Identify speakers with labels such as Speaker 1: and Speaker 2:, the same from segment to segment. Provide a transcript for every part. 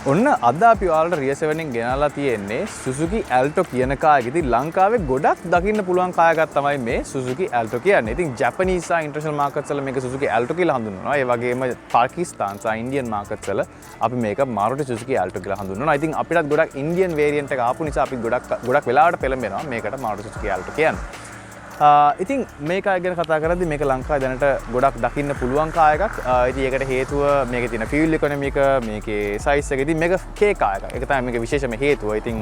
Speaker 1: ඔන්න අද අපි ඔයාලට Ria 7 එකෙන් ගෙනල්ලා තියෙන්නේ Suzuki Alto කියන කාර් එක. ඉතින් ලංකාවේ ගොඩක් දකින්න පුළුවන් කාර් එකක් තමයි මේ Suzuki Alto කියන්නේ. ඉතින් Japanese සහ international markets වල මේක Suzuki Alto කියලා හඳුන්වනවා. ඒ වගේම පාකිස්තාන් සහ Indian markets වල අපි මේක Maruti Suzuki Alto කියලා හඳුන්වනවා. ඉතින් අපිටත් ගොඩක් Indian variant එක ආපු නිසා අපි ගොඩක් වෙලාවට පෙළඹෙනවා මේකට Maruti Suzuki Alto කියන්නේ. ඉතින් මේක ගැන කතා කරද්දි මේක ලංකාවේ දැනට ගොඩක් දකින්න පුළුවන් කාර් එකක්. ඉතින් ඒකට හේතුව මේකේ තියෙන ෆියුල් ඉකොනොමි එක, මේකේ සයිස් එක. ඉතින් මේක K කාර් එකක්. ඒක තමයි මේකේ විශේෂම හේතුව. ඉතින්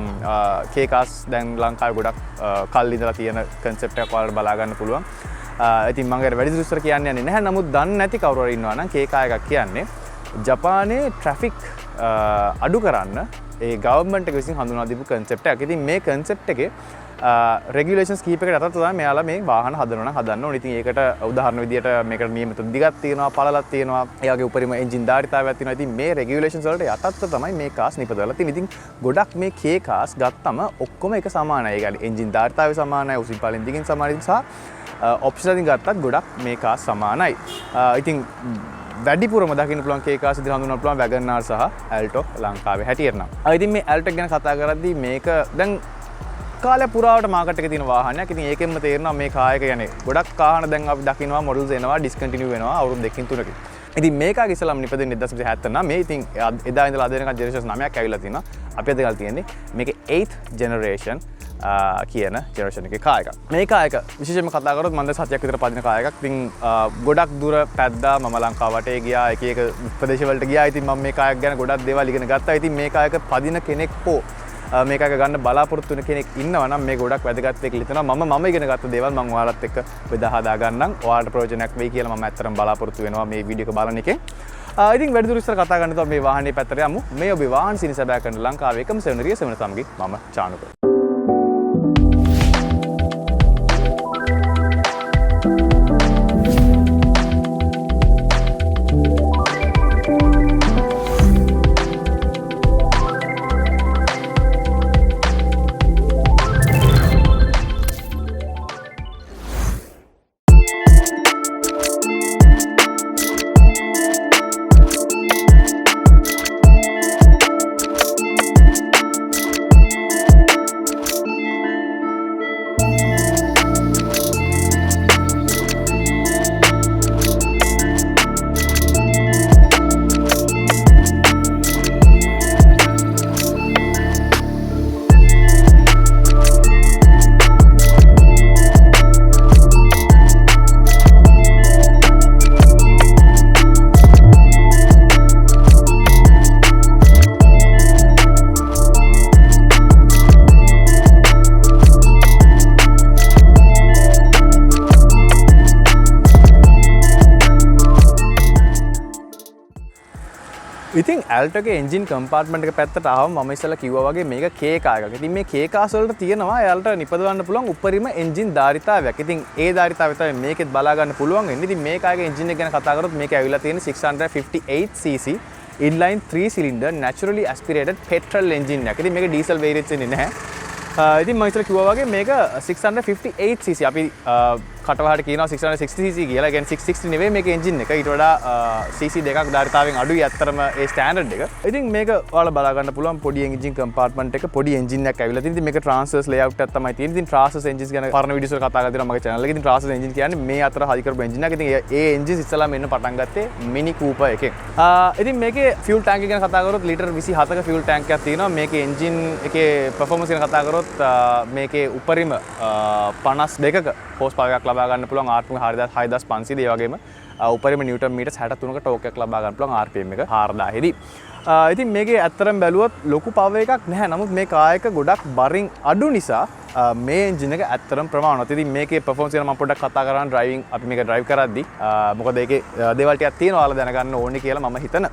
Speaker 1: K cars දැන් ලංකාවේ ගොඩක් කල් ඉඳලා තියෙන concept එකක් ඔයාලට බලා ගන්න පුළුවන්. ඉතින් මම ඒකට වැඩි විස්තර කියන්න යන්නේ නැහැ. නමුත් දන්නේ නැති කවුරු හරි ඉන්නවා නම් K කාර් එකක් කියන්නේ ජපානයේ ට්‍රැෆික් අඩු කරන්න ඒ ගවර්න්මන්ට් එක විසින් හඳුන්වා දීපු concept එකක්. ඉතින් මේ concept එකේ regulations කීපයකට අතට තමයි මෙයාලා මේ වාහන හදන්න ඕනේ. ඉතින් ඒකට උදාහරණ විදියට මේකට නියමිත දිගක් තියෙනවා, පළලක් තියෙනවා, ඒ වගේ උපරිම එන්ජින් ධාරිතාවයක් තියෙනවා. ඉතින් මේ regulations වලට යටත්ව තමයි මේ cars නිපදවලා තියෙන්නේ. ඉතින් ගොඩක් මේ K cars ගත්තම ඔක්කොම එක සමානයි. ඒ කියන්නේ එන්ජින් ධාරිතාවය සමානයි, උසින් පළලින් දිගින් සමානයි සහ ඔප්ෂන් වලින් ගත්තත් ගොඩක් මේ cars සමානයි. ඉතින් වැඩිපුරම දකින්න පුළුවන් K cars ඉදිරිය හඳුන්වන්න පුළුවන් WagonR සහ Alto ලංකාවේ හැටියට නම්. ඉතින් මේ Alto ගැන කතා කරද්දී මේක දැන් කාලය පුරාවට මාකට් එකේ තියෙන වාහනයක්. ඉතින් ඒකෙන්ම තේරෙනවා මේ කාර් එක කියන්නේ ගොඩක් වාහන දැන් අපි දකින්නවා මොඩල්ස් එනවා ඩිස්කන්ටිනියු වෙනවා අවුරුදු 2කින් 3කින්. ඉතින් මේකගේ ඉස්සලම නිපදෙන්නේ 1979. මේ ඉතින් එදා ඉඳලා අද වෙනකන් ජෙනරේෂන්ස් 9ක් ඇවිල්ලා තිනවා. අපි අද ගාලා තියෙන්නේ මේකේ 8th generation කියන ජෙනරේෂන් එකේ කාර් එකක්. මේ කාර් එක විශේෂයෙන්ම කතා කරොත් මම දැන් සතියක් විතර පදින කාර් එකක්. ඉතින් ගොඩක් දුර පැද්දා මම ලංකාව වටේ ගියා, එක ප්‍රදේශ වලට ගියා. ඉතින් මම මේ කාර් එක ගැන ගොඩක් දේවල් ඉගෙන ගත්තා. ඉතින් මේ කාර් එක පදින කෙනෙක් හෝ මේක ගන්න බලාපොරොත්තු වෙන කෙනෙක් ඉන්නවා නම් මේ ගොඩක් වැදගත් වෙයි කියලා හිතනවා. මම ඉගෙන ගත්ත දේවල් මම ඔයාලත් එක්ක බෙදා හදා ගන්නම්. ඔයාලට ප්‍රයෝජනයක් වෙයි කියලා මම ඇත්තටම බලාපොරොත්තු වෙනවා මේ වීඩියෝ එක බලන එකෙන්. ඉතින් වැඩිදුර විස්තර කතා කරන්න තව මේ වාහනේ පැත්තට යමු. මේ ඔබේ වාහන සිනි සැබෑ කරන ලංකාවේ එකම සෙවන Ria 7 සමගින් මම චානුක. ඉතින් Alto ගේ එන්ජින් කම්පාර්ට්මන්ට් එක පැත්තට ආවම මම ඉස්සෙල්ලා කිව්වා වගේ මේක K කාර් එකක්. ඉතින් මේ K cars වලට තියෙනවා එයාලට නිපදවන්න පුළුවන් උපරිම එන්ජින් ධාරිතාවයක්. ඉතින් ඒ ධාරිතාවය තමයි මේකෙත් බලා ගන්න පුළුවන් වෙන්නේ. ඉතින් මේ කාර් එකේ එන්ජින් එක ගැන කතා කරොත් මේක ඇවිල්ලා තියෙන්නේ 658cc inline 3 cylinder naturally aspirated petrol engine එකක්. ඉතින් මේක diesel variants එන්නේ නැහැ. ඉතින් මම ඉස්සෙල්ලා කිව්වා වගේ මේක 658cc අපි කටවහට කියනවා 660cc කියලා. ඒ කියන්නේ 660 නෙවෙයි මේක එන්ජින් එක. ඊට වඩා cc දෙකක් ධාරිතාවෙන් අඩුයි අත්‍තරම ඒ ස්ටෑන්ඩඩ් එක. ඉතින් මේක ඔයාලා බලා ගන්න පුළුවන් පොඩි එන්ජින් කම්පාර්ට්මන්ට් එක පොඩි එන්ජින් එකක් ඇවිල්ලා තියෙනවා. ඉතින් මේක ට්‍රාන්ස්වර්ස් ලේඅවුට් එකක් තමයි තියෙන්නේ. ඉතින් ට්‍රාන්ස්වර්ස් එන්ජින්ස් ගැන පරණ වීඩියෝස් වල කතා කරලා තියෙනවා මගේ channel එකේ. ඉතින් ට්‍රාන්ස්වර්ස් එන්ජින් කියන්නේ මේ අතර හදි කරපු එන්ජින් එකක්. ඉතින් ඒ එන්ජින්ස් ඉස්සලාම එන්න පටන් ගත්තේ මිනි කූපර් එකෙන්. ඉතින් මේකේ ෆියුල් ටැංක් එක ගැන කතා කරොත් ලීටර් 27ක ෆියුල් ටැංක් එකක් තියෙනවා. මේකේ එන්ජින් එකේ පර්ෆෝමන්ස් ගැන කතා කරොත් මේකේ උපරිම 52ක හෝස් පවර් එකක් ලබා ගන්න පුළුවන්. RPM 6500 ඒ වගේම උපරිම නිව්ටන් මීටර් 63ක ටෝක් එකක් ලබා ගන්න පුළුවන් RPM එක 4000 දී. ඉතින් මේකේ ඇත්තරම් බැලුවොත් ලොකු පවර් එකක් නැහැ. නමුත් මේ කාර් එක ගොඩක් බරින් අඩු නිසා මේ එන්ජින් එක ඇත්තරම් ප්‍රමාණවත්. ඉතින් මේකේ පර්ෆෝමන්ස් ගැන මම පොඩ්ඩක් කතා කරන්න ඩ්‍රයිවිං අපි මේක ඩ්‍රයිව් කරද්දී මොකද ඒකේ දේවල් ටිකක් තියෙනවා ඔයාලා දැනගන්න ඕනේ කියලා මම හිතනවා.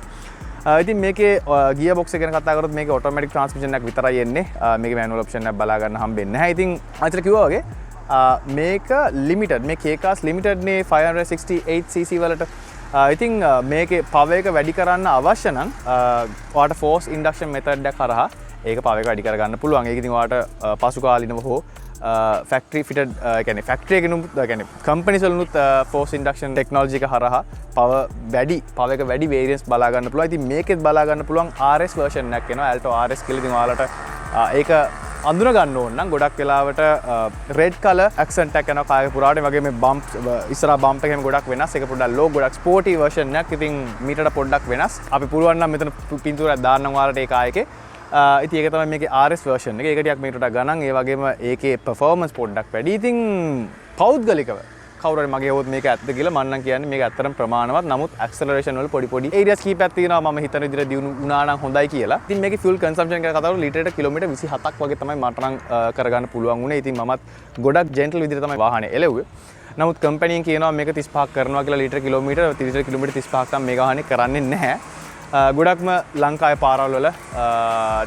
Speaker 1: ඉතින් මේකේ ගියර් බොක්ස් එක ගැන කතා කරොත් මේකේ ඔටෝමැටික් ට්‍රාන්ස්මිෂන් එකක් විතරයි එන්නේ. මේකේ මැනුවල් ඔප්ෂන් එකක් බලා ගන්න හම්බෙන්නේ නැහැ. ඉතින් අතට කිව්වා වගේ මේක ලිමිටඩ් මේ K cars ලිමිටඩ් නේ 568cc වලට. ඉතින් මේකේ පවර් එක වැඩි කරන්න අවශ්‍ය නම් ඔයාලට ෆෝස් ඉන්ඩක්ෂන් මෙතඩ් එක කරහා ඒක පවර් එක වැඩි කරගන්න පුළුවන්. ඒක ඉතින් ඔයාලට පසු කාලිනව හෝ ෆැක්ටරි ෆිටඩ් කියන්නේ ෆැක්ටරි එකනුත් කියන්නේ කම්පැනිස් වලුත් ෆෝස් ඉන්ඩක්ෂන් ටෙක්නොලොජි එක හරහා පව එක වැඩි වේරියන්ස් බලා ගන්න පුළුවන්. ඉතින් මේකෙත් බලා ගන්න පුළුවන් RS version එකක් එනවා Alto RS කියලා. ඉතින් ඔයාලට ඒක අඳුන ගන්න ඕන නම් ගොඩක් වෙලාවට රෙඩ් කලර් ඇක්සන්ට් එකක් යනවා කායක පුරාට. වගේ මේ බම්ප් ඉස්සරහා බම්ප් එකේම ගොඩක් වෙනස්. ඒක පොඩ්ඩක් ලෝ ගොඩක් ස්පෝටි version එකක්. ඉතින් මීටරට පොඩ්ඩක් වෙනස්. අපි පුළුවන් නම් මෙතන පින්තූරයක් දාන්නම් ඔයාලට ඒ කායකේ. ඉතින් ඒක තමයි මේකේ RS version එක. ඒක ටිකක් මීටරට ගණන්. ඒ වගේම ඒකේ performance පොඩ්ඩක් වැඩි. ඉතින් පෞද්ගලිකව කවුරු හරි මගේ හොත් මේක ඇත්තද කියලා මම නම් කියන්නේ මේක ඇත්තටම ප්‍රමාණවත්. නමුත් acceleration වල පොඩි areas කීපයක් තියෙනවා මම හිතන විදිහට දිනු වුණා නම් හොඳයි කියලා. ඉතින් මේකේ fuel consumption ගැන කතා කරලා ලීටරයට කිලෝමීටර් 27ක් වගේ තමයි මට නම් කරගන්න පුළුවන් වුණේ. ඉතින් මමත් ගොඩක් gentle විදිහට තමයි වාහනේ එලෙව්වේ. නමුත් කම්පැනියෙන් කියනවා මේක 35ක් කරනවා කියලා ලීටර කිලෝමීටර් 35ක් නම් මේ වාහනේ කරන්නේ නැහැ. ගොඩක්ම ලංකාවේ පාරවල් වල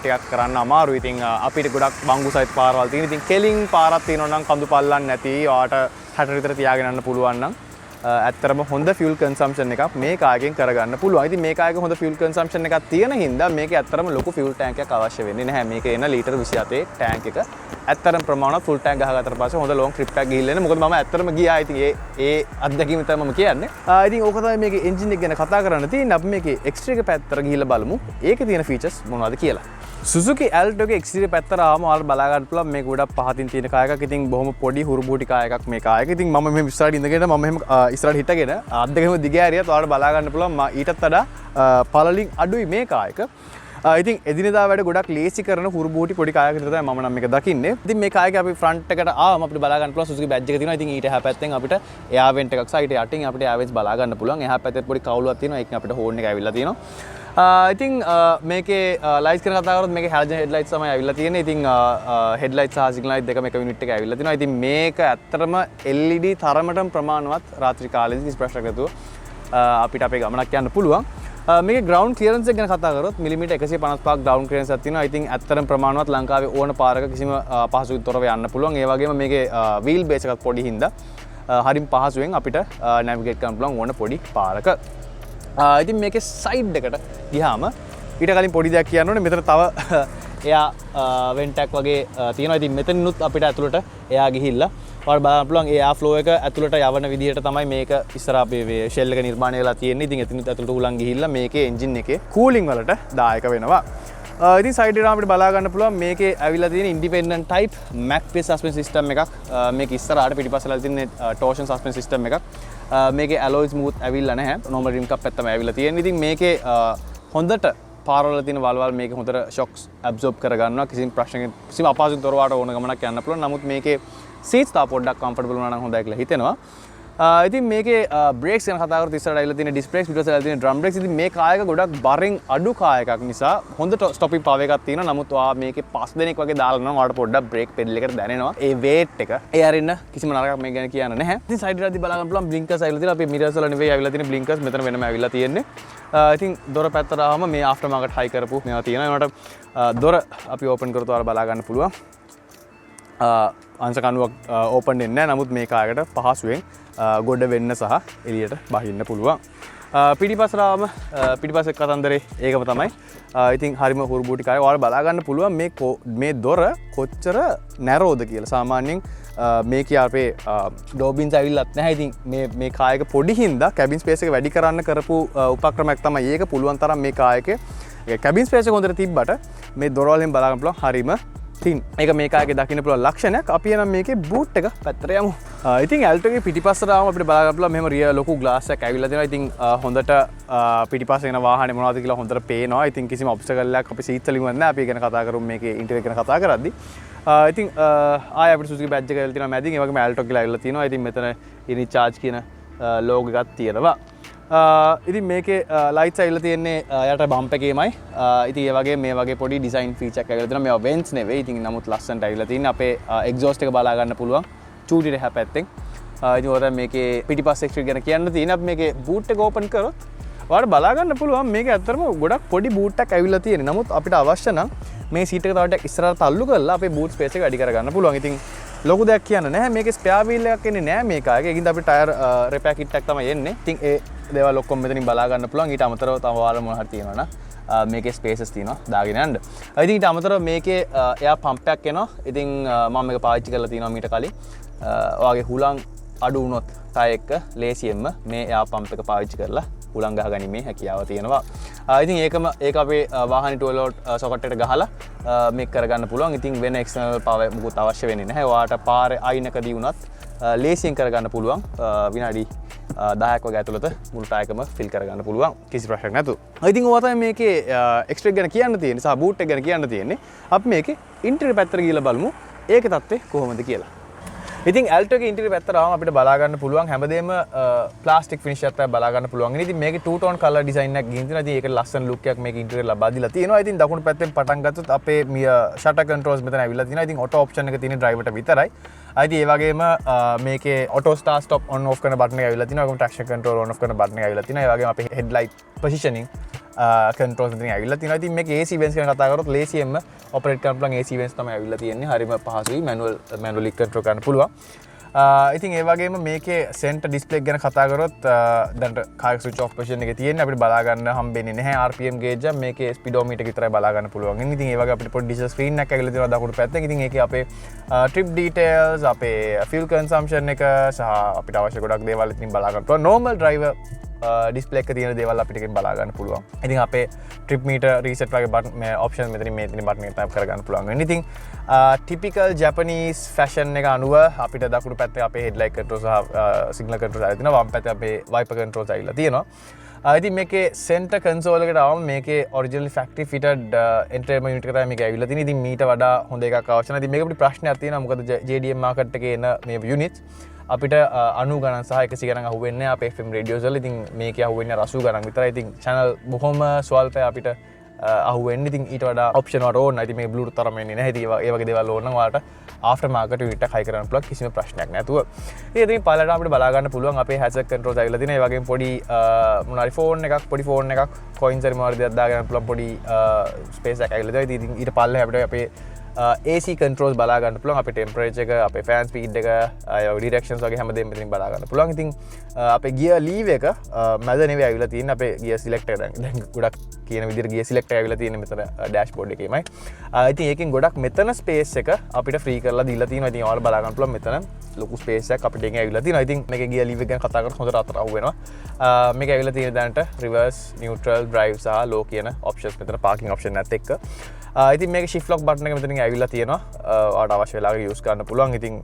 Speaker 1: ටිකක් කරන්න අමාරුයි. ඉතින් අපිට ගොඩක් බංගු සයිත් පාරවල් තියෙන. ඉතින් කෙලින් පාරක් තියෙනවා නම් කඳු පල්ලම් නැති ඔයාට 60 විතර තියාගෙන යන්න පුළුවන් නම් ඇත්තරම හොඳ fuel consumption එකක් මේ කායකින් කරගන්න පුළුවන්. ඉතින් මේ කායක හොඳ fuel consumption එකක් තියෙන හින්දා මේකේ ඇත්තරම ලොකු fuel tank එකක් අවශ්‍ය වෙන්නේ නැහැ. මේකේ එන ලීටර 27 tank එක ඇත්තරම ප්‍රමාණවත් full tank ගහගත්තට පස්සේ හොඳ long trip එකක් ගිහිල්ලා එන. මොකද මම ඇත්තරම ගියා. ඉතින් ඒ අත්දැකීම තමයි මම කියන්නේ. ඉතින් ඕක තමයි මේකේ engine එක ගැන කතා කරන්න තියෙන්නේ. අපි මේකේ exterior පැත්තට ගිහිල්ලා බලමු. ඒකේ තියෙන features මොනවද කියලා. Suzuki Alto එකේ exterior පැත්තට ආවම ඔයාලට බලා ගන්න පුළුවන් මේක ගොඩක් පහතින් තියෙන කායකක්. ඉතින් බොහොම පොඩි හුරුබූටි කායකක් මේ කායක. ඉතින් මම මෙහෙම ඉස්සරහට ඉඳගෙන මම මෙහෙම ඉස්සරහට හිටගෙන අත් දෙකම දිග ඇරියත් ඔයාලට බලා ගන්න පුළුවන් ඊටත් වඩා පළලින් අඩුයි මේ කායක. ඉතින් එදිනෙදා වැඩ ගොඩක් ලේසි කරන හුරුබූටි පොඩි කායක විතර තමයි මම නම් මේක දකින්නේ. ඉතින් මේ කායක අපි ෆ්‍රන්ට් එකට ආවම අපිට බලා ගන්න පුළුවන් Suzuki badge එක තියෙනවා. ඉතින් ඊට එහා පැත්තෙන් අපිට air vent එකක් සයිඩ් යටින් අපිට air vents බලා ගන්න පුළුවන්. එහා පැත්තේ පොඩි කවුලක් තියෙනවා. ඒකෙන් අපිට හෝන් එක ඇවිල්ලා තියෙනවා. ඉතින් මේකේ ලයිට්ස් ගැන කතා කරොත් මේකේ හැලජන් හෙඩ්ලයිට්ස් තමයි ඇවිල්ලා තියෙන්නේ. ඉතින් හෙඩ්ලයිට්ස් සහ සිග්නල් ලයිට් දෙකම එක යුනිට් එකේ ඇවිල්ලා තිනවා. ඉතින් මේක ඇත්තටම LED තරමටම ප්‍රමාණවත් රාත්‍රී කාලේදී කිසි ප්‍රශ්නයක් නැතුව අපිට අපේ ගමනක් යන්න පුළුවන්. මේකේ ග්‍රවුන්ඩ් ක්ලියරන්ස් එක ගැන කතා කරොත් මිලිමීටර් 155ක් ග්‍රවුන්ඩ් ක්ලියරන්ස් එකක් තියෙනවා. ඉතින් ඇත්තටම ප්‍රමාණවත් ලංකාවේ ඕන පාරක කිසිම පහසුකම් තොරව යන්න පුළුවන්. ඒ වගේම මේකේ වීල් බේස් එකක් පොඩි හින්දා හරිම පහසුවෙන් අපිට නැවිගේට් කරන්න පුළුවන් ඕන පොඩි පාරක. ඉතින් මේකේ සයිඩ් එකට ගියාම ඊට කලින් පොඩි දෙයක් කියන්න ඕනේ. මෙතන තව එයා වෙන්ට් එකක් වගේ තියෙනවා. ඉතින් මෙතනිනුත් අපිට ඇතුළට එයා ගිහිල්ලා ඔයාලට බලන්න පුළුවන් ඒ එයා ෆ්ලෝ එක ඇතුළට යවන විදිහට තමයි මේක ඉස්සරහා මේ ෂෙල් එක නිර්මාණය වෙලා තියෙන්නේ. ඉතින් එතනිනුත් ඇතුළට උලන් ගිහිල්ලා මේකේ එන්ජින් එකේ කූලින් වලට දායක වෙනවා. ඉතින් සයිඩ් එකට අපිට බලා ගන්න පුළුවන් මේකේ ඇවිල්ලා තියෙන independent type Mac pace suspension system එකක්. මේක ඉස්සරහට පිටිපස්සට තියෙන ටෝෂන් සස්පෙන්ෂන් සිස්ටම් එකක්. මේකේ ඇලොයි ස්මූත් ඇවිල්ලා නැහැ. නෝමල් රිම් කප් එක තමයි ඇවිල්ලා තියෙන්නේ. ඉතින් මේකේ හොඳට පාරවල තියෙන වල්වල් මේක හොඳට ෂොක්ස් ඇබ්සෝබ් කරගන්නවා. කිසිම ප්‍රශ්නයක් කිසිම අපහසුතාවකින් තොරව ඕන ගමනක් යන්න පුළුවන්. නමුත් මේකේ සීට්ස් තා පොඩ්ඩක් කම්ෆර්ටබල් වුණා නම් හොඳයි කියලා හිතෙනවා. ඉතින් මේකේ බ්‍රේක්ස් ගැන කතා කරලා ඉස්සරහට ඇවිල්ලා තියෙන ඩිස්ක් බ්‍රේක්ස් පිටුපස්සට ඇවිල්ලා තියෙන ඩ්‍රම් බ්‍රේක්ස්. ඉතින් මේ කායක ගොඩක් බරෙන් අඩු කායකක් නිසා හොඳ ස්ටොපින් පවර් එකක් තියෙනවා. නමුත් ඔයා මේකේ 5 දෙනෙක් වගේ දාලා නම් ඔයාලට පොඩ්ඩක් බ්‍රේක් පෙඩල් එකට දැනෙනවා. ඒ වේට් එක ඒ අරින්න කිසිම නරකක් මේක ගැන කියන්න නැහැ. ඉතින් සයිඩ් එකදී බලා ගන්න පුළුවන් බ්ලින්කර්ස් ඇවිල්ලා තියෙනවා. අපේ මිරර්ස් වල නෙවෙයි ඇවිල්ලා තියෙන බ්ලින්කර්ස් මෙතන වෙනම ඇවිල්ලා තියෙන්නේ. ඉතින් දොර පැත්තට ආවම මේ ආෆ්ටර් මාකට් හයි කරපු මේවා තියෙනවා. ඒකට දොර අපි ඕපන් කරොත් ඔයාලා බලා ගන්න පුළුවන්. අංශකණුවක් ඕපන් වෙන්නේ නැහැ. නමුත් මේ කායකට පහසුවෙන් ගොඩ වෙන්න සහ එළියට බහින්න පුළුවන්. පිටිපස්සරාම පිටිපස්සේ කතන්දරේ ඒකම තමයි. ඉතින් හරිම හුරුබූටි කාය. ඔයාලා බලා ගන්න පුළුවන් මේ දොර කොච්චර නැරෝද කියලා. සාමාන්‍යයෙන් මේකේ අපේ ඩෝබින්ස් ඇවිල්ලත් නැහැ. ඉතින් මේ කායක පොඩි හින්දා කැබින් ස්පේස් එක වැඩි කරන්න කරපු උපක්‍රමයක් තමයි ඒක. පුළුවන් තරම් මේ කායකේ කැබින් ස්පේස් එක හොඳට තිබ්බට මේ දොරවලින් බලා ගන්න පුළුවන් හරිම තින්. ඒක මේ කායකේ දකින්න පුළුවන් ලක්ෂණයක්. අපි එනම් මේකේ බූට් එක පැත්තට යමු. ඉතින් Alto එකේ පිටිපස්සට ආවම අපිට බලා ගන්න පුළුවන් මෙහෙම රියර් ලොකු ග්ලාස් එකක් ඇවිල්ලා තියෙනවා. ඉතින් හොඳට පිටිපස්සේ එන වාහනේ මොනවද කියලා හොඳට පේනවා. ඉතින් කිසිම ඔබ්ස්ටකල් එකක් අපි සීට් වලින් නැහැ. අපි ගැන කතා කරමු මේකේ ඉන්ටීරියර් ගැන කතා කරද්දි. ඉතින් ආය අපිට Suzuki badge එක ඇවිල්ලා තියෙනවා මැදින්. ඒ වගේම Alto කියලා ඇවිල්ලා තියෙනවා. ඉතින් මෙතන ඉනි charge කියන ලෝගෝ එකක් තියෙනවා. ඉතින් මේකේ ලයිට්ස් ඇවිල්ලා තියෙන්නේ යට බම්ප් එකේමයි. ඉතින් ඒ වගේ මේ වගේ පොඩි ඩිසයින් ෆීචර් එකක් ඇවිල්ලා තියෙනවා. මේවා වෙන්ට්ස් නෙවෙයි. ඉතින් නමුත් ලස්සනට ඇවිල්ලා තියෙන්නේ. අපේ එක්සෝස්ට් එක බලා ගන්න පුළුවන් චූටිට එහා පැත්තෙන්. ඉතින් ඔතන මේකේ පිටිපස්සේ එක්ස්ට්‍රීට් ගැන කියන්න තියෙන. අපි මේකේ බූට් එක ඕපන් කරොත් ඔයාලට බලා ගන්න පුළුවන් මේක ඇත්තටම ගොඩක් පොඩි බූට් එකක් ඇවිල්ලා තියෙන්නේ. නමුත් අපිට අවශ්‍ය නම් මේ සීට් එක තව ටිකක් ඉස්සරහට තල්ලු කරලා අපේ බූට් ස්පේස් එක වැඩි කරගන්න පුළුවන්. ඉතින් ලොකු දෙයක් කියන්න නැහැ. මේකේ ස්පෙයා වීල් එකක් එන්නේ නැහැ මේක ආයේ. ඒකින්ද අපිට ටයර් රිපෙයාර් කිට් එකක් තමයි එන්නේ. ඉතින් ඒ දේවල් ඔක්කොම මෙතනින් බලා ගන්න පුළුවන්. ඊට අමතරව තව ඔයාලා මොනවා හරි තියෙනවා නම් මේකේ ස්පේසස් තියෙනවා දාගෙන යන්න. ඉතින් ඊට අමතරව මේකේ එයා පම්පයක් එනවා. ඉතින් මම මේක පාවිච්චි කරලා තියෙනවා මීට කලින්. ඔයාගේ හුලං අඩු වුණොත් ටයර් එක ලේසියෙන්ම මේ එයා පම්ප් එක පාවිච්චි කරලා හුලං ගහගැනීමේ හැකියාව තියෙනවා. ඉතින් ඒක අපේ වාහනේ 12 වෝල්ට් සොකට් එකට ගහලා මේක කරගන්න පුළුවන්. ඉතින් වෙන එක්ස්ටර්නල් පවර් මුකුත් අවශ්‍ය වෙන්නේ නැහැ. ඔයාට පාරේ අයිනකදී වුණත් ලේසියෙන් කරගන්න පුළුවන්. විනාඩි 10ක් වගේ ඇතුළත මුළු ටයර් එකම ෆිල් කරගන්න පුළුවන් කිසි ප්‍රශ්නයක් නැතුව. ඉතින් ඔයා තමයි මේකේ එක්ස්ට්‍රා ගැන කියන්න තියෙන්නේ සහ බූට් එක ගැන කියන්න තියෙන්නේ. අපි මේකේ ඉන්ටීරියර් පැත්තට ගිහලා බලමු ඒකේ තත්ත්වය කොහොමද කියලා. ඉතින් ඇල්ටෝ එකේ ඉන්ටීරියර් පැත්තට ආවම අපිට බලා ගන්න පුළුවන් හැමදේම ප්ලාස්ටික් ෆිනිෂ් එකක් තමයි බලා ගන්න පුළුවන්. ඉතින් මේකේ two tone color design එකක් ගිහින් තියෙනවා. ඉතින් ඒකට ලස්සන ලුක් එකක් මේක ඉන්ටීරියර් ලබා දීලා තියෙනවා. ඉතින් දකුණු පැත්තෙන් පටන් ගත්තොත් අපේ shutter controls මෙතන ඇවිල්ලා තියෙනවා. ඉතින් auto option එක තියෙන driverට විතරයි. ඉතින් ඒ වගේම මේකේ auto start stop on off කරන බටන් එක ඇවිල්ලා තියෙනවා. ඒකම traction control on off කරන බටන් එක ඇවිල්ලා තියෙනවා. ඒ වගේම අපේ headlight positioning controls මෙතන ඇවිල්ලා තියෙනවා. ඉතින් මේක AC vents ගැන කතා කරොත් ලේසියෙන්ම operate කරන්න පුළුවන් AC vents තමයි ඇවිල්ලා තියෙන්නේ. හරිම පහසුයි manually control කරන්න පුළුවන්. ඉතින් ඒ වගේම මේකේ සෙන්ටර් ඩිස්ප්ලේ ගැන කතා කරොත් දැන් කාර් ස්විච් ඔෆ් පොසිෂන් එකේ තියෙන්නේ අපිට බලා ගන්න හම්බෙන්නේ නැහැ RPM ගේජ් එක මේකේ ස්පීඩෝමීටර් විතරයි බලා ගන්න පුළුවන්. ඉතින් ඒ වගේ අපිට පොඩි ඩිජිටල් ස්ක්‍රීන් එකක් ඇවිල්ලා තියෙනවා දකුණු පැත්තේ. ඉතින් ඒකේ අපේ trip details අපේ fuel consumption එක සහ අපිට අවශ්‍ය ගොඩක් දේවල් ඉතින් බලා ගන්න පුළුවන්. normal driver ඩිස්ප්ලේ එකේ තියෙන දේවල් අපිට එකෙන් බලා ගන්න පුළුවන්. ඉතින් අපේ trip meter reset වගේ බටන් මේ options මෙතනින් මේ තියෙන බටන් එක ටැප් කරගන්න පුළුවන් වෙන්නේ. ඉතින් typical Japanese fashion එක අනුව අපිට දකුණු පැත්තේ අපේ headlight control සහ signal control ආයෙත් තියෙනවා. වම් පැත්තේ අපේ wiper controls ආවිල්ලා තියෙනවා. ඉතින් මේකේ center console එකට ආවම මේකේ originally factory fitted entertainment unit එක තමයි මේක ඇවිල්ලා තියෙන්නේ. ඉතින් මීට වඩා හොඳ එකක් අවශ්‍ය නැහැ. ඉතින් මේක අපිට ප්‍රශ්නයක් තියෙනවා. මොකද JDM market එකේ එන මේ units අපිට 90 ගණන් සහ 100 ගණන් අහුවෙන්නේ අපේ FM radios වල. ඉතින් මේකේ අහුවෙන්නේ 80 ගණන් විතරයි. ඉතින් channel බොහොම ස්වල්පයි අපිට අහුවෙන්නේ. ඉතින් ඊට වඩා option වල ඕන. ඉතින් මේ Bluetooth තරම එන්නේ නැහැ. ඉතින් ඒ වගේ දේවල් ඕන නම් ඔයාලට after market unit එක high කරන්න පුළුවන් කිසිම ප්‍රශ්නයක් නැතුව. ඉතින් පළලට අපිට බලා ගන්න පුළුවන් අපේ hazard controls ඇවිල්ලා තියෙනවා. ඒ වගේම පොඩි මොනාරි phone එකක් coins හරි මොනාරි දෙයක් දාගන්න පුළුවන් පොඩි space එකක් ඇවිල්ලා තියෙනවා. ඉතින් ඊට පල්ලෙහා අපිට අපේ AC controls බලා ගන්න පුළුවන්. අපේ temperature එක, අපේ fan speed එක, directions වගේ හැමදේම මෙතනින් බලා ගන්න පුළුවන්. ඉතින් අපේ gear lever එක මැද නෙවෙයි ඇවිල්ලා තියෙන්නේ. අපේ gear selector දැන් ගොඩක් කියන විදිහට gear selector ඇවිල්ලා තියෙන්නේ මෙතන dashboard එකේමයි. ඉතින් ඒකෙන් ගොඩක් මෙතන space එක අපිට free කරලා දීලා තියෙනවා. ඉතින් ඔයාලා බලා ගන්න පුළුවන් මෙතන ලොකු space එකක් අපිට එකෙන් ඇවිල්ලා තියෙනවා. ඉතින් මේකේ gear lever ගැන කතා කරලා හොඳට අතර අහු වෙනවා. මේක ඇවිල්ලා තියෙන දැනට reverse, neutral, drive සහ low කියන options මෙතන parking option නැත් එක්ක. ඉතින් මේක shift lock button එක මෙතනින් ඇවිල්ලා තියෙනවා. ඔයාලට අවශ්‍ය වෙලාවක use කරන්න පුළුවන්. ඉතින්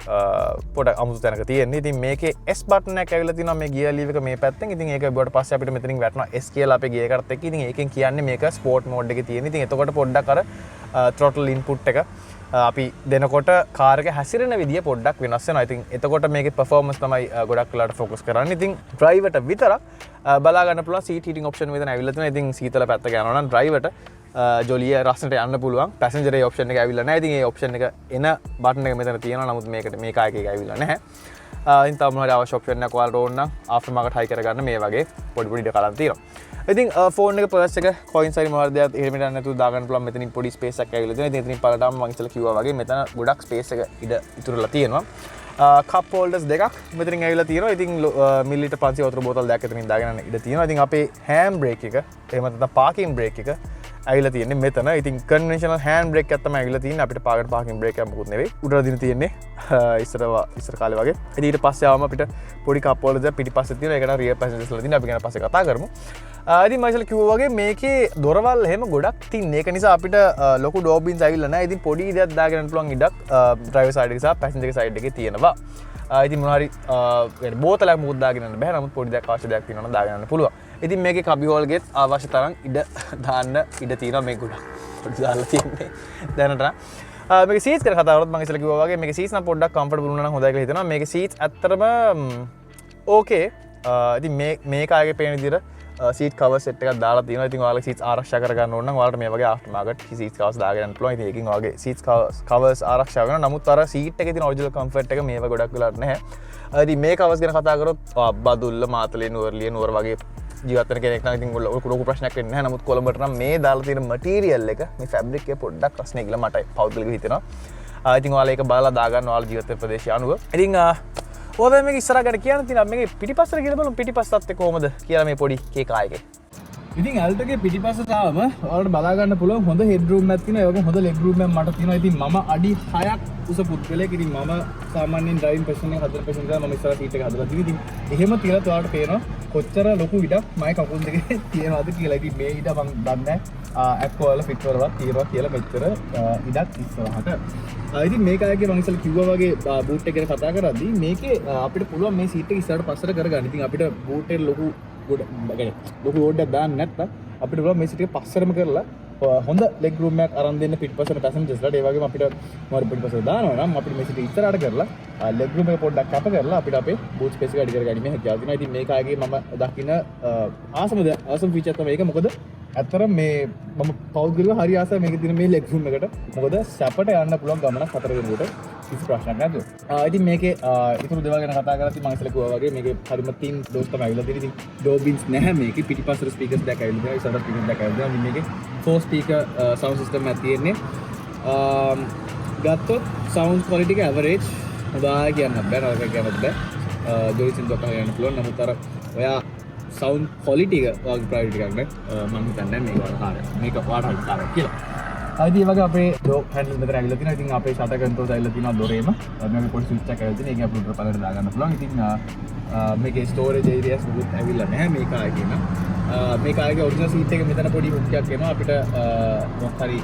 Speaker 1: පොඩක් අමුතු තැනක තියෙන්නේ. ඉතින් මේකේ S button එක ඇවිල්ලා තියෙනවා මේ gear lever එක මේ පැත්තෙන්. ඉතින් ඒක බිවට පස්සේ අපිට මෙතනින් වැටෙනවා S කියලා අපේ gear එකත් එක්ක. ඉතින් ඒකෙන් කියන්නේ මේක sport mode එකේ තියෙන. ඉතින් එතකොට පොඩ්ඩක් අර throttle input එක අපි දෙනකොට කාර් එක හැසිරෙන විදිය පොඩ්ඩක් වෙනස් වෙනවා. ඉතින් එතකොට මේකේ performance තමයි ගොඩක් වෙලාවට focus කරන්නේ. ඉතින් driverට විතරක් බලා ගන්න පුළුවන් seat heating option මෙතන ඇවිල්ලා තියෙනවා. ඉතින් සීතල පැත්ත ගන්නවා නම් driverට ජොලිය රස්සට යන්න පුළුවන්. පැසෙන්ජර් ඒ ඔප්ෂන් එක ඇවිල්ලා නැහැ. ඉතින් ඒ ඔප්ෂන් එක එන බටන් එක මෙතන තියෙනවා. නමුත් මේකට මේ කායක එක ඇවිල්ලා නැහැ. ඉතින් තව මොනවාරි අවශ්‍ය ඔප්ෂන් එකක් ඔයාලට ඕන නම් ආෆ්ටර් මාකට් හයි කරගන්න මේ වගේ පොඩි පොඩි ඉඩ කලන් තියෙනවා. ඉතින් ෆෝන් එක පර්ස් එක කොයින්ස් හරි මොනවාරි දෙයක් එහෙම ගන්න නැතුව දාගන්න පුළුවන්. මෙතනින් පොඩි ස්පේස් එකක් ඇවිල්ලා තියෙනවා. ඉතින් එතනින් පළටම මම ඉස්සෙල්ලා කිව්වා වගේ මෙතන ගොඩක් ස්පේස් එක ඉඩ ඉතුරුලා තියෙනවා. කප් හෝල්ඩර්ස් දෙකක් මෙතනින් ඇවිල්ලා තියෙනවා. ඉතින් මිලිලීටර් 500 වතුර බෝතල් දෙකක් එතනින් දාගෙන ඉඩ තියෙනවා. ඉතින් අපේ හෑන්ඩ් බ්‍රේක් එක එහෙම නැත්නම් පාකින් බ්‍රේක් එක ඇවිල්ලා තියෙන්නේ මෙතන. ඉතින් කන්වෙන්ෂනල් හෑන්ඩ් බ්‍රේක් එකක් තමයි ඇවිල්ලා තියෙන්නේ. අපිට පාකින් බ්‍රේක් එකක් මොකුත් නෙවෙයි. උඩට දින තියෙන්නේ ඉස්සර කාලේ වගේ. ඉතින් ඊට පස්සේ ආවම අපිට පොඩි කප් හෝල්ඩර්ස් පිටිපස්සේ තියෙනවා. ඒකට රියර් පැසෙන්ජර්ස්ලා තියෙනවා. අපි ගැන පස්සේ කතා කරමු. ඉතින් මම ඉස්සෙල්ලා කිව්වා වගේ මේකේ දොරවල් එහෙම ගොඩක් තින්නේ. ඒක නිසා අපිට ලොකු ඩෝර් බින්ස් ඇවිල්ලා නැහැ. ඉතින් පොඩි දෙයක් දාගෙන යන්න පුළුවන් ඉඩක් ඩ්‍රයිවර් සයිඩ් එකේ සහ පැසෙන්ජර් සයිඩ් එකේ තියෙනවා. ඉතින් මොනවාරි බෝතලයක් මුකුත් දාගෙන යන්න බෑ. නමුත් පොඩි දෙයක් අවශ්‍ය දෙයක් තියෙනවා නම් දාගෙන යන්න පුළුවන්. ඉතින් මේකේ කබි හෝල් ගෙත් අවශ්‍ය තරම් ඉඩ දාන්න ඉඩ තියෙනවා. මේ ගොඩක් පොඩි දාලා තියෙන්නේ දැනට. මේකේ සීට්ස් ගැන කතා කරොත් මම ඉස්සෙල්ලා කිව්වා වගේ මේකේ සීට්ස් නම් පොඩ්ඩක් කම්ෆර්ටබල් වුණා නම් හොඳයි කියලා හිතනවා. මේකේ සීට්ස් ඇත්තටම ඕකේ. ඉතින් මේක ආයේ පේන විදිහට සීට් කවර් සෙට් එකක් දාලා තියෙනවා. ඉතින් ඔයාලගේ සීට්ස් ආරක්ෂා කරගන්න ඕන නම් ඔයාලට මේ වගේ ආෆ්ටර් මාකට් සීට්ස් කවර්ස් දාගෙන යන්න පුළුවන්. ඉතින් ඒකෙන් ඔයාලගේ සීට්ස් කවර්ස් ආරක්ෂා වෙනවා. නමුත් අර සීට් එකේ තියෙන ඔරිජිනල් කම්ෆර්ට් එක මේව ගොඩක් වෙලාවට නැහැ. ඉතින් මේ කවර්ස් ගැන කතා කරොත් බදුල්ල මාතලේ නුවර වගේ ජීවත් වෙන කෙනෙක් නම් ඉතින් ලොකු ප්‍රශ්නයක් වෙන්නේ නැහැ. නමුත් කොළඹට නම් මේ දාලා තියෙන මටීරියල් එක මේ ෆැබ්‍රික් එක පොඩ්ඩක් රස්නේ කියලා මට පෞද්ගලිකව හිතෙනවා. ඉතින් ඔයාලා ඒක බලලා දාගන්න ඔයාලා ජීවත් වෙන ප්‍රදේශය අනුව. ඉතින් ඔයාලා මේක ඉස්සරහ ගැන කියන්න තියෙනවා. මේකේ පිටිපස්සට ගිහලා බලමු පිටිපස්සත් කොහොමද කියලා මේ පොඩි කේක් ආයකේ. ඉතින් ඇල්ටෝගේ පිටිපස්සට ආවම ඔයාලට බලා ගන්න පුළුවන් හොඳ හෙඩ් රූම් එකක් තියෙනවා. ඒ වගේම හොඳ ලෙග් රූම් එකක් මට තියෙනවා. ඉතින් මම අඩි 6ක් උස පුද්ගලයෙක්. ඉතින් මම සාමාන්‍යයෙන් ඩ්‍රයිවිං පොසිෂන් එක හදලා පොසිෂන් එක මම ඉස්සරහ සීට් එක හදලා තියෙනවා. ඉතින් එහෙම තියලා ඔයාලට පේනවා කොච්චර ලොකු ඉඩක් මගේ කකුල් දෙකේ තියෙනවද කියලා. ඉතින් මේ ඉඩ මම දන්නේ ඇක්කෝ වල ෆිට් වලවත් තියෙනවා කියලා මෙච්චර ඉඩක් ඉස්සරහට. ඉතින් මේක ආයේ මම ඉස්සෙල්ලා කිව්වා වගේ බූට් එක ගැන කතා කරද්දී මේකේ අපිට පුළුවන් මේ සීට් එක ඉස්සරහට පස්සට කරගන්න. ඉතින් අපිට බූට් එක ලොකු ලොකු ලෝඩ් එකක් දාන්න නැත්නම් අපිට පුළුවන් මේ සීට් එක පස්සටම කරලා හොඳ ලෙග් රූම් එකක් අරන් දෙන්න පිටිපස්සට පැසෙන්ජර්ස්ලාට. ඒ වගේම අපිට මොකද පිටිපස්සට දානවා නම් අපිට මේ සීට් එක ඉස්සරහට කරලා ලෙග් රූම් එක පොඩ්ඩක් කැප කරලා අපිට අපේ බූට් ස්පේස් එක අඩි කරගන්න හැකියාව තියෙනවා. ඉතින් මේක ආයේ මම දකින ආසම ෆීචර් තමයි ඒක. මොකද ඇත්තටම මේ මම පෞද්ගලිකව හරි ආසයි මේකේ තියෙන මේ ලෙග් රූම් එකට. මොකද සැපට යන්න පුළුවන් ගමනක් 4 වෙනකොට කිසි ප්‍රශ්නයක් නැතුව. ඉතින් මේකේ ඊටු දේවල් ගැන කතා කරලා මම ඉස්සෙල්ලා කිව්වා වගේ මේකේ හරිම තින් ඩෝස් තමයි අවිලා තියෙන්නේ. ඉතින් ඩෝ බින්ස් නැහැ මේකේ. පිටිපස්සට ස්පීකර්ස් දෙකක් අවිලා තියෙනවා. ඉස්සරහට ස්පීකර්ස් දෙකක් අවිලා තියෙනවා. මේකේ 4 ස්පීකර් සවුන්ඩ් සිස්ටම් එකක් තියෙන්නේ. ගත්තොත් සවුන්ඩ් ක්වොලිටි එක ඇවරේජ් හොඳයි කියන්න බෑ. නරක කියන්නත් බෑ. ජොයිසින් දොක ගන්න පුළුවන්. නමුත් අර ඔයා සවුන්ඩ් ක්වොලිටි එක වගේ ප්‍රයිවට් එකක් නේ. මම හිතන්නේ මේක වඩා මේක වඩා හරියි කියලා. ඒ වගේ අපේ ඩෝ හැන්ඩල් මෙතන ඇවිල්ලා තිනවා. ඉතින් අපේ ෂටර් කන්ට්‍රෝල්ස් ඇවිල්ලා තිනවා දොරේම. මේකේ පොඩි ස්විච් එකක් ඇවිල්ලා තියෙනවා. ඒක අපිට පළට දාගන්න පුළුවන්. ඉතින් මේකේ ස්ටෝරේජ් ඒරියාස් මුකුත් ඇවිල්ලා නැහැ මේක ආයේ කියන. මේක ආයේ ඔරිජිනල් සීට් එක මෙතන පොඩි හුක් එකක් එනවා. අපිට මොකක් හරි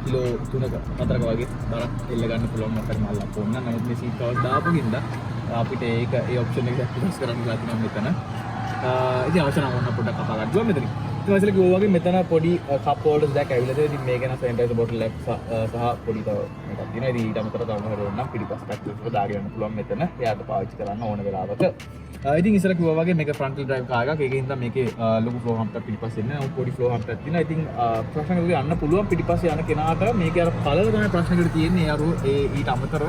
Speaker 1: කිලෝ 3ක 4ක වගේ බරක් එල්ල ගන්න පුළුවන් මොකක් හරි මල්ලක් ඕන නම්. නමුත් මේ සීට් කවර් දාපු හින්දා අපිට ඒක ඒ ඔප්ෂන් එක ඇක්ටිවේට් කරන්න ගියා තියෙනවා මෙතන. ඉතින් අවශ්‍ය නම් ඕන පොඩ්ඩක් කතා කරගන්න මෙතන. ඉතින් ඇසල කිව්වා වගේ මෙතන පොඩි කප් හෝල්ඩර්ස් දෙකක් ඇවිල්ලා තියෙනවා. ඉතින් මේක නම් සැනිටයිසර් බෝටල් එකක් සහ පොඩි තව එකක් තියෙනවා. ඉතින් ඊට අමතරව තව මොකද ඕන නම් පිටිපස්සට ඇක්ටිවේට් දාගෙන යන්න පුළුවන් මෙතන. එයාට පාවිච්චි කරන්න ඕන වෙලාවක. ඉතින් ඉස්සර කිව්වා වගේ මේක ෆ්‍රන්ට් වීල් ඩ්‍රයිව් කාර් එකක්. ඒකෙන් තමයි මේකේ ලොකු ෆ්ලෝ හම්ප් එකක් පිටිපස්සේ ඉන්නේ. පොඩි ෆ්ලෝ හම්ප් එකක් තියෙනවා. ඉතින් ප්‍රශ්නකට යන්න පුළුවන් පිටිපස්සේ යන කෙනාට මේකේ අර කලර තමයි ප්‍රශ්නකට තියෙන්නේ. ඒ අර ඊට අමතරව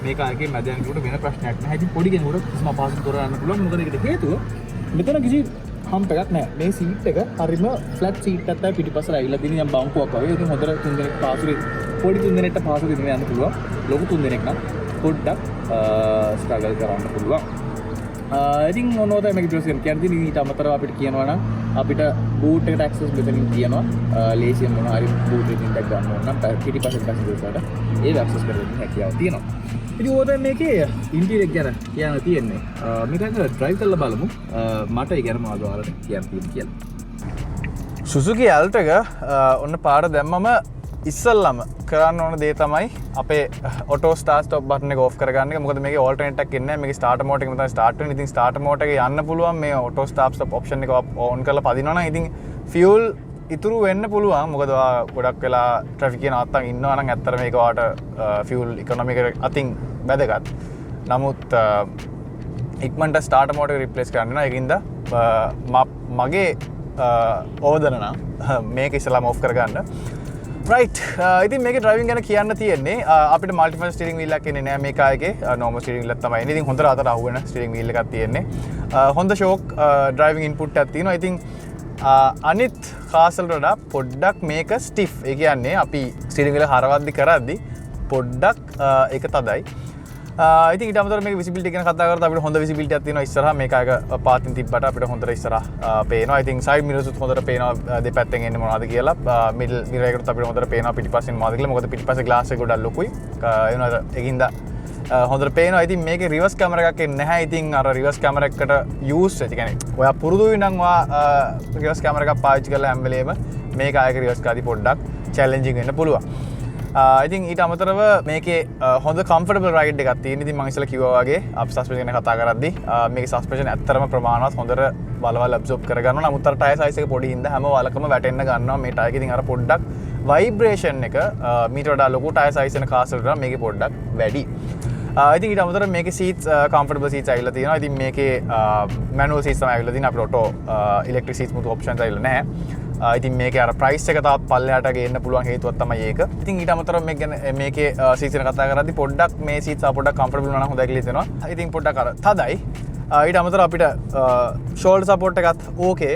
Speaker 1: මේක ආයේ මැද යනකොට වෙන ප්‍රශ්නයක් නැහැ. ඉතින් පොඩි කෙනෙකුට කිසිම අපහසුතාවක් කරන්න පුළුවන්. මොකද ඒකට හේතුව මෙතන කිසි හම්ප් එකක් නැහැ. මේ සීට් එක හරිම ෆ්ලැට් සීට් එකක් තමයි පිටිපස්සට ඇවිල්ලා තියෙන යම් බංකුවක් වගේ. ඉතින් හොඳට 3 දෙනෙක් පාසුවේ පොඩි 3 දෙනෙක්ට පාසුවේ ඉන්න යන්න පුළුවන්. ලොකු 3 දෙනෙක් නම් පොඩ්ඩක් ස්ට්‍රගල් කරන්න පුළුවන්. ඉතින් මොනවද මේක ප්‍රොසෙස් කියන්නේ? ඊට අමතරව අපිට කියනවා නම් අපිට බූට් එකට ඇක්සස් මෙතනින් තියෙනවා. ලේසියෙන් මොන හරි බූට් එකකින් ටැග් ගන්න ඕන නම් පිටිපස්සට පැසෙන්ජර්ස්ලාට ඒක ඇක්සස් කරගන්න හැකියාව තියෙනවා. ඉතින් ඕක මේකේ ඉන්ටීරියර් ගැන කියන්න තියෙන්නේ. මේක ඩ්‍රයිව් කරලා බලමු. මට ඒ ගැන මොනවද ඔයාලට කියන්න තියෙන්නේ කියලා.
Speaker 2: සුසුකි ඇල්ටෝ එක ඔන්න පාර දැම්මම ඉස්සල්ලම කරන්න ඕන දේ තමයි අපේ ඔටෝ ස්ටාර්ට් ස්ටොප් බටන් එක ඕෆ් කරගන්න එක. මොකද මේකේ ඕල්ටර්නේට් එකක් ඉන්නේ නැහැ. මේකේ ස්ටාර්ටර් මෝඩ් එකෙන් තමයි ස්ටාර්ට් වෙන්නේ. ඉතින් ස්ටාර්ටර් මෝඩ් එකේ යන්න පුළුවන් මේ ඔටෝ ස්ටාර්ට් ස්ටොප් ඔප්ෂන් එක ඕන් කරලා පදිනවා නම් ඉතින් ෆියුල් ඉතුරු වෙන්න පුළුවන්. මොකද ඔයා ගොඩක් වෙලා ට්‍රැෆික් එකේ නවත්තන් ඉන්නවා නම් ඇත්තට මේක ඔයාට ෆියුල් ඉකොනොමි එක අතින් වැදගත්. නමුත් ඉක්මනට ස්ටාර්ටර් මෝඩ් එක රිප්ලේස් කරන්න වෙනවා. ඒකින්ද මගේ ඕදන නම් මේක ඉස්සලාම ඕෆ් කරගන්න. රයිට්. ඉතින් මේකේ ඩ්‍රයිවිං ගැන කියන්න තියෙන්නේ අපිට මල්ටිපල් ස්ටියරින් වීල් එකක් එන්නේ නෑ මේ කායකේ. නෝමල් ස්ටියරින් වීල් එකක් තමයි එන්නේ. ඉතින් හොඳට අතට අහු වෙන ස්ටියරින් වීල් එකක් තියෙන්නේ. හොඳ ෂෝක් ඩ්‍රයිවිං ඉන්පුට් එකක් තියෙනවා. ඉතින් අනිත් කාස් වලට වඩා පොඩ්ඩක් මේක ස්ටිෆ්. ඒ කියන්නේ අපි ස්ටියරින් වීල් හරවද්දි කරද්දි පොඩ්ඩක් ඒක තදයි. ඉතින් ඊට අමතරව මේක විසිබිලිටි ගැන කතා කරද්දී අපිට හොඳ විසිබිලිටියක් තියෙනවා ඉස්සරහා. මේක එක පාතින් තිබ්බට අපිට හොඳට ඉස්සරහා පේනවා. ඉතින් සයිඩ් මිරර්ස් උත් හොඳට පේනවා දෙපැත්තෙන් එන්නේ මොනවද කියලා. මිඩල් මිරර් එකකට අපිට හොඳට පේනවා පිටිපස්සෙන් මොනවද කියලා. මොකද පිටිපස්සේ ග්ලාස් එක ගොඩක් ලොකුයි. ඒ වුණාට ඒකින්ද හොඳට පේනවා. ඉතින් මේකේ රිවර්ස් කැමරා එකක් එන්නේ නැහැ. ඉතින් අර රිවර්ස් කැමරා එකට යූස් වෙච්ච කියන්නේ ඔයා පුරුදු වෙනම් රිවර්ස් කැමරා එකක් පාවිච්චි කරලා හැම වෙලේම මේක ආයක රිවර්ස් කරද්දී පොඩ්ඩක් චැලෙන්ජින් වෙන්න පුළුවන්. ඉතින් ඊට අමතරව මේකේ හොඳ කම්ෆර්ටබල් රයිඩ් එකක් තියෙන. ඉතින් මම ඉස්සෙල්ලා කිව්වා වගේ අපි සස්පෙන්ෂන් ගැන කතා කරද්දී මේකේ සස්පෙන්ෂන් ඇත්තටම ප්‍රමාණවත් හොඳට වලවල් ඇබ්සෝබ් කරගන්නවා. නමුත් අර ටයර් සයිස් එක පොඩි හින්දා හැම වලකම වැටෙන්න ගන්නවා මේ ටයර් එක. ඉතින් අර පොඩ්ඩක් වයිබ්‍රේෂන් එක මීට වඩා ලොකු ටයර් සයිස් වෙන කාස් වලට මේකේ පොඩ්ඩක් වැඩි. ඉතින් ඊට අමතරව මේකේ සීට්ස් කම්ෆර්ටබල් සීට්ස් ඇවිල්ලා තියෙනවා. ඉතින් මේකේ මැනුවල් සීට්ස් තමයි ඇවිල්ලා තියෙන්නේ. අපිට ඔටෝ ඉලෙක්ට්‍රික් සීට්ස් මුතු ඔප්ෂන්ස් ඇවිල්ලා නැහැ. ඉතින් මේකේ අර ප්‍රයිස් එක තවත් පල්ලෙහාට ගේන්න පුළුවන් හේතුවක් තමයි ඒක. ඉතින් ඊට අමතරව මේකේ සීට්ස් ගැන කතා කරද්දී පොඩ්ඩක් මේ සීට්ස් පොඩ්ඩක් කම්ෆර්ටබල් වුණා නම් හොඳයි කියලා හිතෙනවා. ඉතින් පොඩ්ඩක් අර තදයි. ඊට අමතරව අපිට ෂෝල්ඩර් සපෝට් එකත් ඕකේ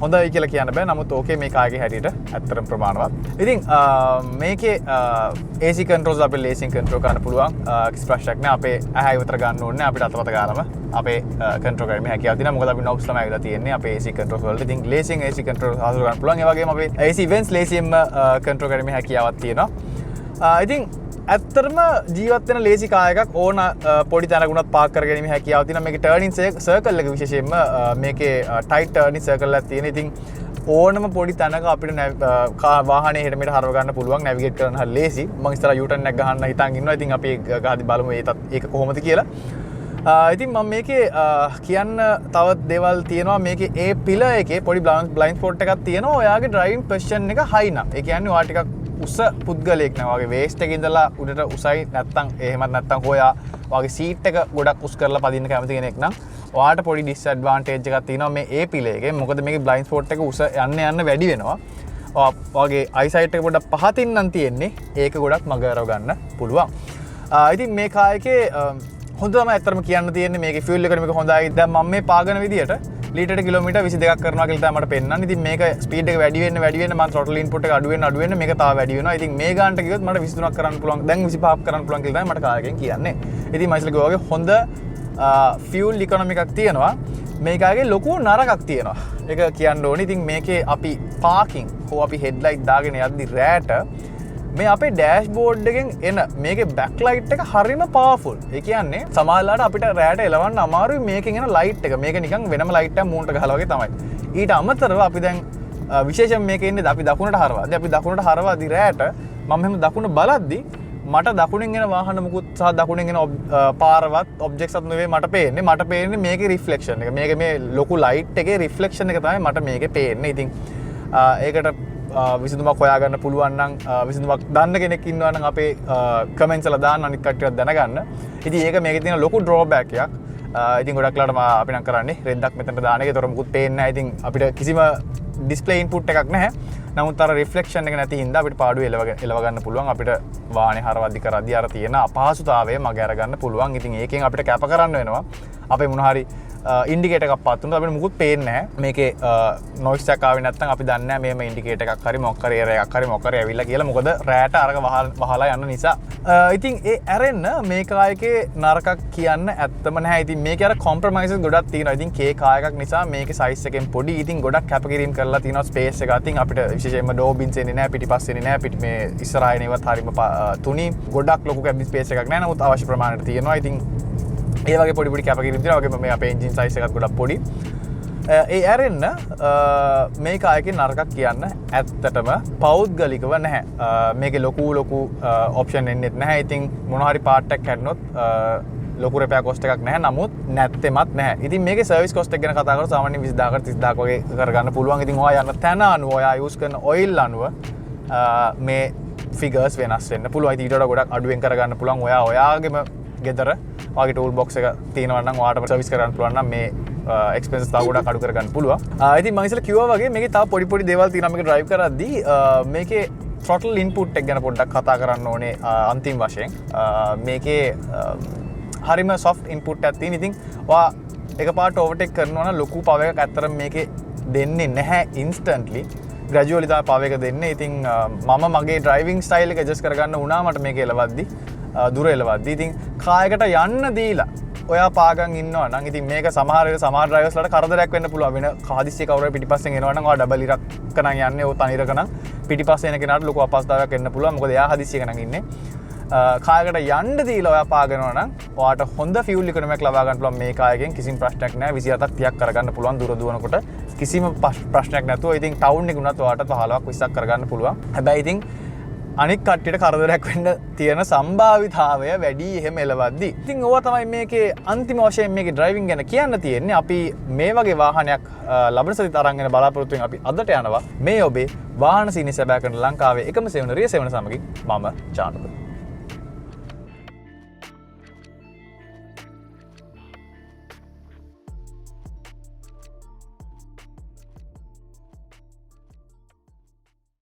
Speaker 2: හොඳයි කියලා කියන්න බෑ. නමුත් ඕකේ මේ කාගේ හැටියට ඇත්තටම ප්‍රමාණවත්. ඉතින් මේකේ AC controls අපිට ලේසියෙන් control කරන්න පුළුවන්. කිසි ප්‍රශ්නයක් නෑ. අපේ ඇහැ ඉවතර ගන්න ඕනේ අපිට අතපත ගාලම අපේ control කිරීමේ හැකියාව තියෙනවා. මොකද අපි knobs තමයි ඇවිල්ලා තියෙන්නේ අපේ AC controls වලට. ඉතින් ලේසියෙන් AC controls හසුර ගන්න පුළුවන්. ඒ වගේම අපේ AC events ලේසියෙන්ම control කිරීමේ හැකියාවක් තියෙනවා. ඉතින් ඇත්තරම ජීවත්වන ලේසි කායකක් ඕන පොඩි තැනකුණත් පාක් කරගැනීමේ හැකියාව තියෙනවා. මේකේ ටර්නින් සර්කල් එක විශේෂයෙන්ම මේකේ ටයිට් ටර්නින් සර්කල් එකක් තියෙන. ඉතින් ඕනම පොඩි තැනක අපිට වාහනේ හෙට මෙහෙට හරව ගන්න පුළුවන් නැවිගේට් කරන්න හරි ලේසි. මම ඉස්සරහ යූ ටර්න් එකක් ගහන්න හිතන් ඉන්නවා. ඉතින් අපි ගහදි බලමු ඒක කොහොමද කියලා. ඉතින් මම මේකේ කියන්න තවත් දේවල් තියෙනවා. මේකේ ඒ පිලර් එකේ පොඩි බ්ලයින්ඩ් ස්පොට් එකක් තියෙනවා. ඔයාගේ ඩ්‍රයිවිං පොසිෂන් එක හයි නම්. ඒ කියන්නේ ඔයා ටිකක් උස පුද්ගලයෙක් නම් වගේ වේස්ට් එකේ ඉඳලා උඩට උසයි නැත්තම් එහෙමත් නැත්තම් හොයා වගේ සීට් එක ගොඩක් උස් කරලා පදින්න කැමති කෙනෙක් නම් ඔයාට පොඩි ඩිස්ඇඩ්වාන්ටේජ් එකක් තියෙනවා මේ ඒ පිලර් එකේ. මොකද මේකේ බ්ලයින්ඩ් ස්පොට් එක උස යන්න වැඩි වෙනවා. ඔයාගේ අයිසයිට් එක පොඩ්ඩක් පහතින් නම් තියෙන්නේ. ඒක ගොඩක් මග අරව ගන්න පුළුවන්. ඉතින් මේ කායකේ හොඳම ඇත්තටම කියන්න තියෙන්නේ මේකේ ෆියුල් එක මේක හොඳයි. දැන් මම මේ පාගන විදියට ලීටර් කිලෝමීටර් 22ක් කරනවා කියලා තමයි මට පෙන්නන්නේ. ඉතින් මේක ස්පීඩ් එක වැඩි වෙන්න මම throttle input එක අඩු වෙන්න මේක තව වැඩි වෙනවා. ඉතින් මේ ගානට ගියොත් මට 23ක් කරන්න පුළුවන්. දැන් 25ක් කරන්න පුළුවන් කියලා තමයි මට කාර්යයෙන් කියන්නේ. ඉතින් මම ඉස්සෙල්ලා ගියා වගේ හොඳ ෆියුල් ඉකොනොමි එකක් තියෙනවා. මේකගේ ලොකු නරකක් තියෙනවා. ඒක කියන්න ඕනේ. ඉතින් මේකේ අපි පාකින් හෝ අපි හෙඩ්ලයිට් දාගෙන යද්දි රෑට මේ අපේ ඩෑෂ්බෝඩ් එකෙන් එන මේකේ බෑක්ලයිට් එක හරිම පවර්ෆුල්. ඒ කියන්නේ සමහරවිට අපිට රෑට එලවන්න අමාරුයි මේකෙන් එන ලයිට් එක. මේක නිකන් වෙනම ලයිට් එකක් මූණට ගහලා වගේ තමයි. ඊට අමතරව අපි දැන් විශේෂයෙන් මේකේ ඉන්නේ අපි දකුණට හරවද්දී අපි දකුණට හරවද්දී රෑට මම එහෙම දකුණ බලද්දී මට දකුණෙන් එන වාහන මුකුත් සහ දකුණෙන් එන පාරවත් ඔබ්ජෙක්ට්ස් අත් නෙවෙයි මට පේන්නේ මේකේ රිෆ්ලෙක්ෂන් එක. මේකේ මේ ලොකු ලයිට් එකේ රිෆ්ලෙක්ෂන් එක තමයි මට මේකේ පේන්නේ. ඉතින් ඒකට විසඳුමක් හොයාගන්න පුළුවන් නම් විසඳුමක් දන්න කෙනෙක් ඉන්නවා නම් අපේ කමෙන්ට්ස් වල දාන්න අනිත් කට්ටියත් දැනගන්න. ඉතින් ඒක මේකේ තියෙන ලොකු ඩ්‍රෝබැක් එකක්. ඉතින් ගොඩක් ලාට අපි නම් කරන්නේ රෙද්දක් මෙතනට දාන එක. ඒතර මුකුත් පේන්නේ නැහැ. ඉතින් අපිට කිසිම ඩිස්ප්ලේ ඉන්පුට් එකක් නැහැ. නමුත් අර රිෆ්ලෙක්ෂන් එක නැති හින්දා අපිට පාඩුවේ එලව ගන්න පුළුවන්. අපිට වාහනේ හරවද්දි කරද්දී අර තියෙන අපහසුතාවය මග අර ගන්න පුළුවන්. ඉතින් ඒකෙන් අපිට කැප කරන්න වෙනවා. අපේ මොන හරි ඉන්ඩිකේටර් එකක් පත් වුණොත් අපිට මුකුත් පේන්නේ නැහැ. මේකේ නොයිස් එකක් ආවේ නැත්නම් අපි දන්නේ නැහැ මේම ඉන්ඩිකේටර් එකක් හරි මොකක් හරි එරර් එකක් හරි මොකක් හරි ඇවිල්ලා කියලා. මොකද රෑට අරක වහලා යන නිසා. ඉතින් ඒ ඇරෙන්න මේ කායකේ නරකක් කියන්න ඇත්තම නැහැ. ඉතින් මේකේ අර කොම්ප්‍රොමයිසස් ගොඩක් තියෙනවා. ඉතින් කේ කායකක් නිසා මේකේ සයිස් එකෙන් පොඩි. ඉතින් ගොඩක් කැපකිරීම කරලා තියෙනවා ස්පේස් එක. ඉතින් අපිට විශේෂයෙන්ම ඩෝබින්ස් එන්නේ නැහැ, පිටිපස්ස එන්නේ නැහැ. පිට මේ ඉස්සරහින් ඒවත් හරිම තුනි. ගොඩක් ලොකු කැබින් ස්පේස් එකක් නැහැ. නමුත් අවශ්‍ය ප්‍රමාණයට තියෙනවා. ඉතින් ඒ වගේ පොඩි කැපකිරීම් තියෙනවා. වගේම මේ අපේ එන්ජින් සයිස් එකත් ගොඩක් පොඩි. ඒ ඇරෙන්න මේ කායකේ නරකක් කියන්න ඇත්තටම පෞද්ගලිකව නැහැ. මේකේ ලොකු ඔප්ෂන් එන්නේත් නැහැ. ඉතින් මොන හරි පාර්ට් එකක් හැදුනොත් ලොකු රිපෙයාර් කොස්ට් එකක් නැහැ. නමුත් නැත්තෙමත් නැහැ. ඉතින් මේකේ සර්විස් කොස්ට් එක ගැන කතා කරලා සාමාන්‍යයෙන් 20000කට 30000ක වගේ කරගන්න පුළුවන්. ඉතින් ඔයා යන තැන අනුව ඔයා යූස් කරන ඔයිල් අනුව මේ ෆිගර්ස් වෙනස් වෙන්න පුළුවන්. ඉතින් ඊට වඩා ගොඩක් අඩුවෙන් කරගන්න පුළුවන්. ඔයාගේම ගෙදර වගේ ටූල් බොක්ස් එක තියෙනවා නම් ඔයාට සර්විස් කරන්න පුළුවන් නම් මේ එක්ස්පෙන්සස් තව ගොඩක් අඩු කරගන්න පුළුවන්. ඉතින් මම ඉස්සෙල්ලා කිව්වා වගේ මේකේ තව පොඩි දේවල් තියෙනවා මේක drive කරද්දී. මේකේ throttle input එක ගැන පොඩ්ඩක් කතා කරන්න ඕනේ අන්තිම වශයෙන්. මේකේ හරිම soft input එකක් තියෙන. ඉතින් ඔයා එකපාරට overtake කරනවා නම් ලොකු power එකක් ඇත්තටම මේකේ දෙන්නේ නැහැ instantly. gradually තමයි power එක දෙන්නේ. ඉතින් මම මගේ driving style එක adjust කරගන්න වුණා මට මේක එලවද්දී. දුර එලවද්දී. ඉතින් කායකට යන්න දීලා ඔයා පාගන් ඉන්නවා නම් ඉතින් මේක සමහර ඩ්‍රයිවර්ස්ලාට කරදරයක් වෙන්න පුළුවන්. වෙන කහදිස්සිය කවුරු හරි පිටිපස්සෙන් එනවා නම් ඔයා ඩබල් ඉරක් නම් යන්නේ ඔය තනිරක නම් පිටිපස්සේ එන කෙනාට ලොකු අපහසුතාවයක් එන්න පුළුවන්. මොකද එයා හදිස්සියක නම් ඉන්නේ. කායකට යන්න දීලා ඔයා පාගනවා නම් ඔයාට හොඳ ෆියුල් ඉකොනොමියක් ලබා ගන්න පුළුවන් මේ කායකෙන්. කිසිම ප්‍රශ්නයක් නැහැ. 27ක් 30ක් කරගන්න පුළුවන් දුර දුවනකොට. කිසිම ප්‍රශ්නයක් නැතුව ඉතින් ටවුන් එකේ උනත් ඔයාට 15ක් 20ක් කරගන්න පුළුවන්. හැබැයි ඉතින් අනික් කට්ටියට කරදරයක් වෙන්න තියෙන සම්භාවිතාවය වැඩි එහෙම එලවද්දී. ඉතින් ඕවා තමයි මේකේ අන්තිම වශයෙන් මේකේ ඩ්‍රයිවිං ගැන කියන්න තියෙන්නේ. අපි මේ වගේ වාහනයක් ලබන සතියට අරන් එන බලාපොරොත්තු වෙන අපි අදට යනවා මේ ඔබේ වාහන සීනි සැබෑ කරන ලංකාවේ එකම සෙවන රිය සෙවන සමගින් මම චානුක.